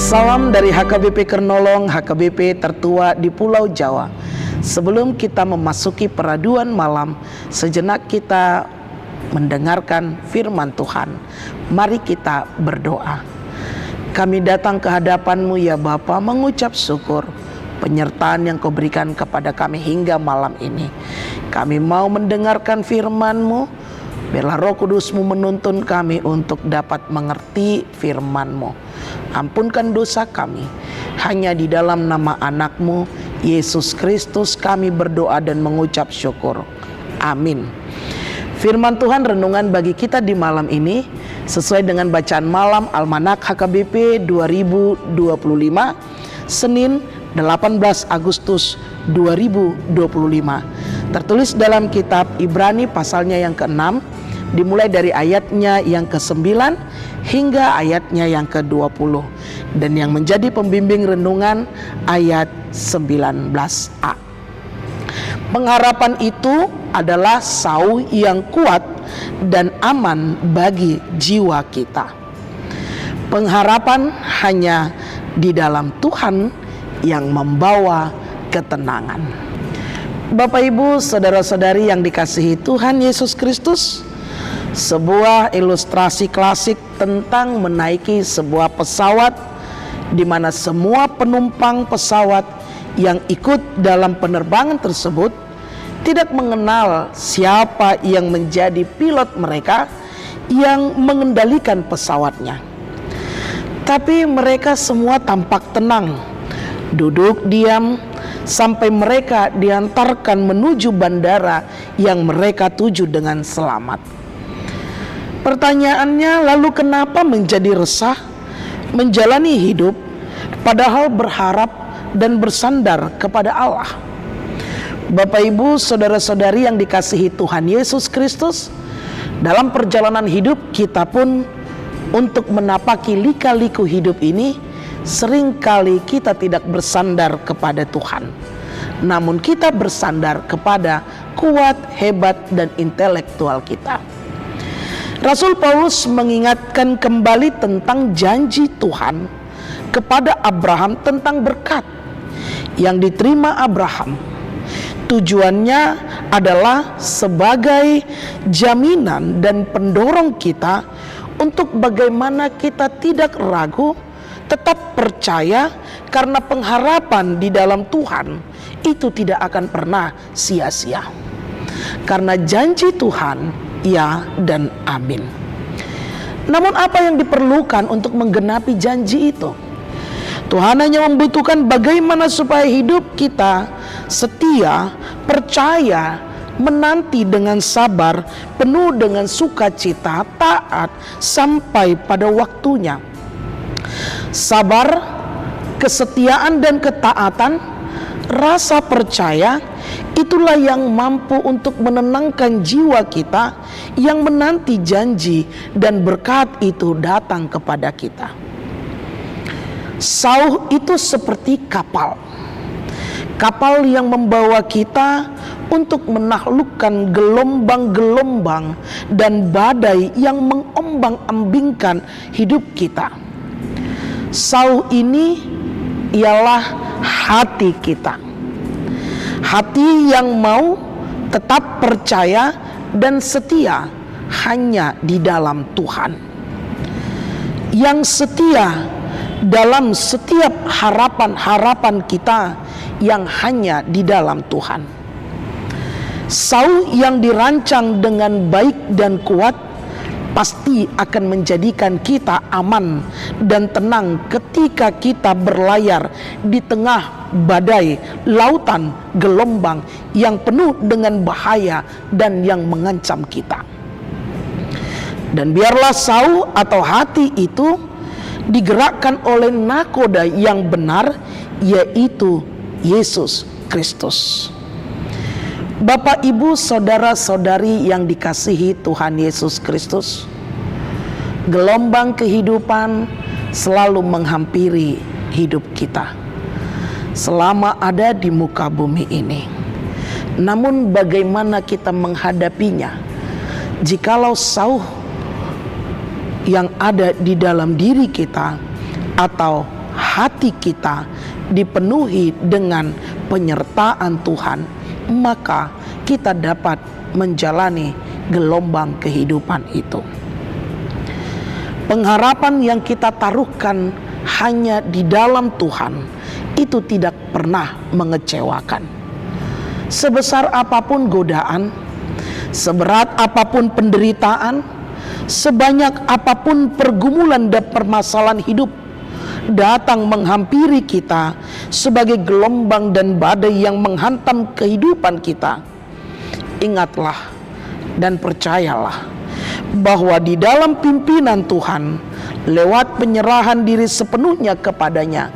Salam dari HKBP Kernolong, HKBP tertua di Pulau Jawa. Sebelum kita memasuki peraduan malam, sejenak kita mendengarkan firman Tuhan. Mari kita berdoa. Kami datang ke hadapan-Mu ya Bapa, mengucap syukur penyertaan yang Kau berikan kepada kami hingga malam ini. Kami mau mendengarkan firman-Mu. Biarlah Roh Kudus-Mu menuntun kami untuk dapat mengerti firman-Mu. Ampunkan dosa kami. Hanya di dalam nama anak-Mu, Yesus Kristus, kami berdoa dan mengucap syukur. Amin. Firman Tuhan renungan bagi kita di malam ini sesuai dengan bacaan malam Almanak HKBP 2025, Senin 18 Agustus 2025. Tertulis dalam kitab Ibrani pasalnya yang ke-6, dimulai dari ayatnya yang ke-9 hingga ayatnya yang ke-20. Dan yang menjadi pembimbing renungan ayat 19a. Pengharapan itu adalah sauh yang kuat dan aman bagi jiwa kita. Pengharapan hanya di dalam Tuhan yang membawa ketenangan. Bapak, Ibu, saudara-saudari yang dikasihi Tuhan Yesus Kristus, sebuah ilustrasi klasik tentang menaiki sebuah pesawat di mana semua penumpang pesawat yang ikut dalam penerbangan tersebut tidak mengenal siapa yang menjadi pilot mereka yang mengendalikan pesawatnya. Tapi mereka semua tampak tenang, duduk diam sampai mereka diantarkan menuju bandara yang mereka tuju dengan selamat. Pertanyaannya, lalu kenapa menjadi resah menjalani hidup padahal berharap dan bersandar kepada Allah? Bapak, Ibu, saudara-saudari yang dikasihi Tuhan Yesus Kristus, dalam perjalanan hidup kita pun untuk menapaki lika-liku hidup ini, seringkali kita tidak bersandar kepada Tuhan, namun kita bersandar kepada kuat, hebat, dan intelektual kita. Rasul Paulus mengingatkan kembali tentang janji Tuhan kepada Abraham tentang berkat yang diterima Abraham. Tujuannya adalah sebagai jaminan dan pendorong kita untuk bagaimana kita tidak ragu, tetap percaya, karena pengharapan di dalam Tuhan itu tidak akan pernah sia-sia. Karena janji Tuhan ya dan amin. Namun apa yang diperlukan untuk menggenapi janji itu? Tuhan hanya membutuhkan bagaimana supaya hidup kita setia, percaya, menanti dengan sabar, penuh dengan sukacita, taat sampai pada waktunya. Sabar, kesetiaan dan ketaatan, rasa percaya, itulah yang mampu untuk menenangkan jiwa kita yang menanti janji dan berkat itu datang kepada kita. Sauh itu seperti kapal. Kapal yang membawa kita untuk menaklukkan gelombang-gelombang dan badai yang mengombang-ambingkan hidup kita. Sauh ini ialah hati kita. Hati yang mau tetap percaya dan setia hanya di dalam Tuhan. Yang setia dalam setiap harapan-harapan kita yang hanya di dalam Tuhan. Sauh yang dirancang dengan baik dan kuat pasti akan menjadikan kita aman dan tenang ketika kita berlayar di tengah badai, lautan, gelombang yang penuh dengan bahaya dan yang mengancam kita. Dan biarlah sauh atau hati itu digerakkan oleh nakoda yang benar, yaitu Yesus Kristus. Bapak, Ibu, saudara-saudari yang dikasihi Tuhan Yesus Kristus, gelombang kehidupan selalu menghampiri hidup kita selama ada di muka bumi ini. Namun bagaimana kita menghadapinya jikalau sauh yang ada di dalam diri kita atau hati kita dipenuhi dengan penyertaan Tuhan, maka kita dapat menjalani gelombang kehidupan itu. Pengharapan yang kita taruhkan hanya di dalam Tuhan itu tidak pernah mengecewakan. Sebesar apapun godaan, seberat apapun penderitaan, sebanyak apapun pergumulan dan permasalahan hidup datang menghampiri kita sebagai gelombang dan badai yang menghantam kehidupan kita, ingatlah dan percayalah bahwa di dalam pimpinan Tuhan, lewat penyerahan diri sepenuhnya kepadanya,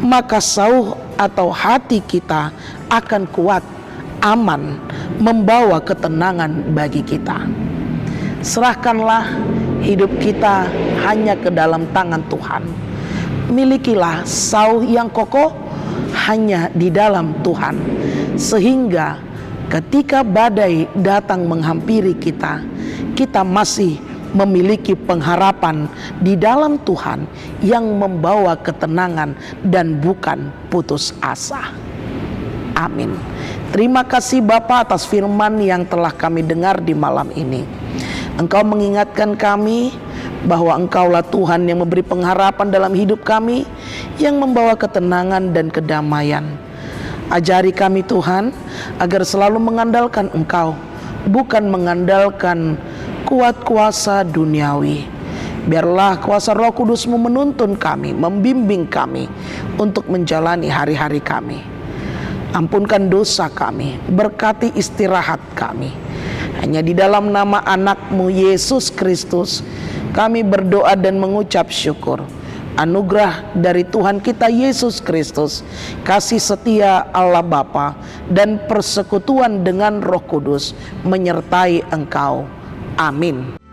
maka sauh atau hati kita akan kuat, aman, membawa ketenangan bagi kita. Serahkanlah hidup kita hanya ke dalam tangan Tuhan. Milikilah sauh yang kokoh hanya di dalam Tuhan, sehingga ketika badai datang menghampiri kita, kita masih memiliki pengharapan di dalam Tuhan yang membawa ketenangan dan bukan putus asa. Amin. Terima kasih Bapa atas firman yang telah kami dengar di malam ini. Engkau mengingatkan kami bahwa Engkaulah Tuhan yang memberi pengharapan dalam hidup kami, yang membawa ketenangan dan kedamaian. Ajari kami Tuhan agar selalu mengandalkan Engkau, bukan mengandalkan kuat kuasa duniawi. Biarlah kuasa Roh Kudus-Mu menuntun kami, membimbing kami untuk menjalani hari-hari kami. Ampunkan dosa kami, berkati istirahat kami. Hanya di dalam nama anak-Mu Yesus Kristus kami berdoa dan mengucap syukur. Anugerah dari Tuhan kita Yesus Kristus, kasih setia Allah Bapa, dan persekutuan dengan Roh Kudus menyertai engkau. Amin.